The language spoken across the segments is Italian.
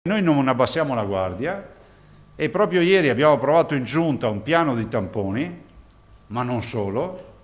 Noi non abbassiamo la guardia e proprio ieri abbiamo approvato in giunta un piano di tamponi, ma non solo,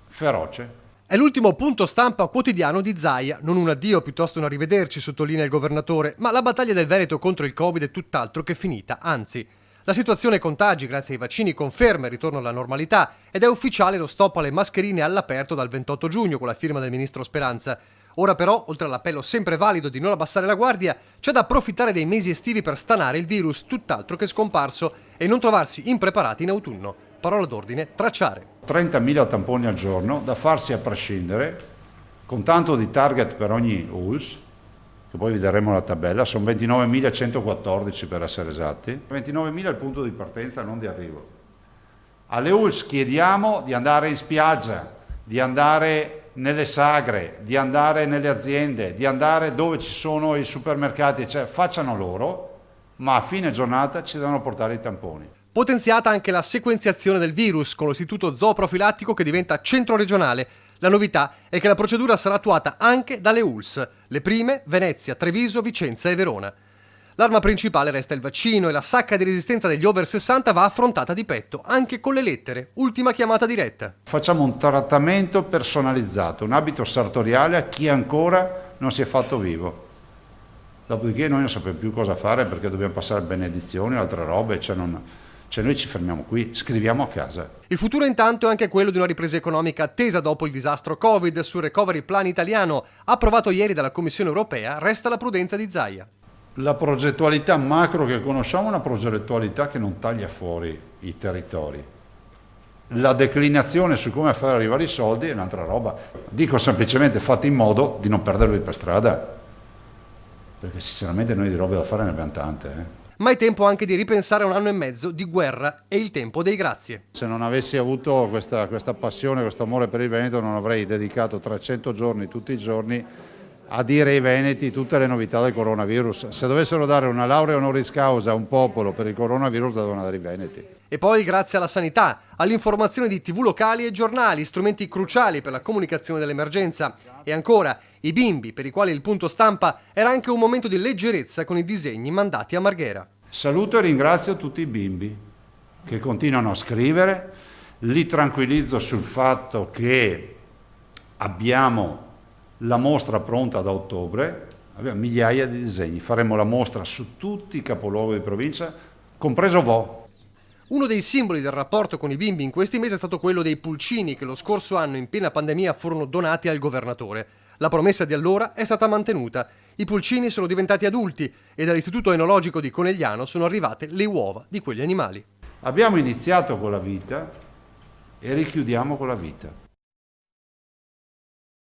feroce. È l'ultimo punto stampa quotidiano di Zaia, non un addio, piuttosto un arrivederci, sottolinea il governatore, ma la battaglia del Veneto contro il Covid è tutt'altro che finita, anzi. La situazione contagi, grazie ai vaccini, conferma il ritorno alla normalità ed è ufficiale lo stop alle mascherine all'aperto dal 28 giugno con la firma del ministro Speranza. Ora però, oltre all'appello sempre valido di non abbassare la guardia, c'è da approfittare dei mesi estivi per stanare il virus tutt'altro che scomparso e non trovarsi impreparati in autunno. Parola d'ordine, tracciare. 30.000 tamponi al giorno, da farsi a prescindere, con tanto di target per ogni ULS, che poi vi daremo la tabella, sono 29.114 per essere esatti. 29.000 è il punto di partenza, non di arrivo. Alle ULS chiediamo di andare in spiaggia, di andare nelle sagre, di andare nelle aziende, di andare dove ci sono i supermercati, cioè facciano loro, ma a fine giornata ci devono portare i tamponi. Potenziata anche la sequenziazione del virus con l'istituto zooprofilattico che diventa centro regionale. La novità è che la procedura sarà attuata anche dalle ULS, le prime Venezia, Treviso, Vicenza e Verona. L'arma principale resta il vaccino e la sacca di resistenza degli over 60 va affrontata di petto, anche con le lettere, ultima chiamata diretta. Facciamo un trattamento personalizzato, un abito sartoriale a chi ancora non si è fatto vivo. Dopodiché noi non sappiamo più cosa fare perché dobbiamo passare benedizioni e altre robe, noi ci fermiamo qui, scriviamo a casa. Il futuro intanto è anche quello di una ripresa economica attesa dopo il disastro Covid. Sul recovery plan italiano, approvato ieri dalla Commissione europea, resta la prudenza di Zaia. La progettualità macro che conosciamo è una progettualità che non taglia fuori i territori. La declinazione su come far arrivare i soldi è un'altra roba. Dico semplicemente fate in modo di non perdervi per strada, perché sinceramente noi di robe da fare ne abbiamo tante. Ma è tempo anche di ripensare a un anno e mezzo di guerra e il tempo dei grazie. Se non avessi avuto questa passione, questo amore per il Veneto, non avrei dedicato 300 giorni tutti i giorni a dire ai veneti tutte le novità del coronavirus. Se dovessero dare una laurea honoris causa a un popolo per il coronavirus, la devono dare i veneti. E poi grazie alla sanità, all'informazione di TV locali e giornali, strumenti cruciali per la comunicazione dell'emergenza. E ancora, i bimbi, per i quali il punto stampa era anche un momento di leggerezza con i disegni mandati a Marghera. Saluto e ringrazio tutti i bimbi che continuano a scrivere, li tranquillizzo sul fatto che abbiamo la mostra pronta da ottobre, abbiamo migliaia di disegni, faremo la mostra su tutti i capoluoghi di provincia, compreso Vo. Uno dei simboli del rapporto con i bimbi in questi mesi è stato quello dei pulcini che lo scorso anno in piena pandemia furono donati al governatore. La promessa di allora è stata mantenuta. I pulcini sono diventati adulti e dall'Istituto Enologico di Conegliano sono arrivate le uova di quegli animali. Abbiamo iniziato con la vita e richiudiamo con la vita.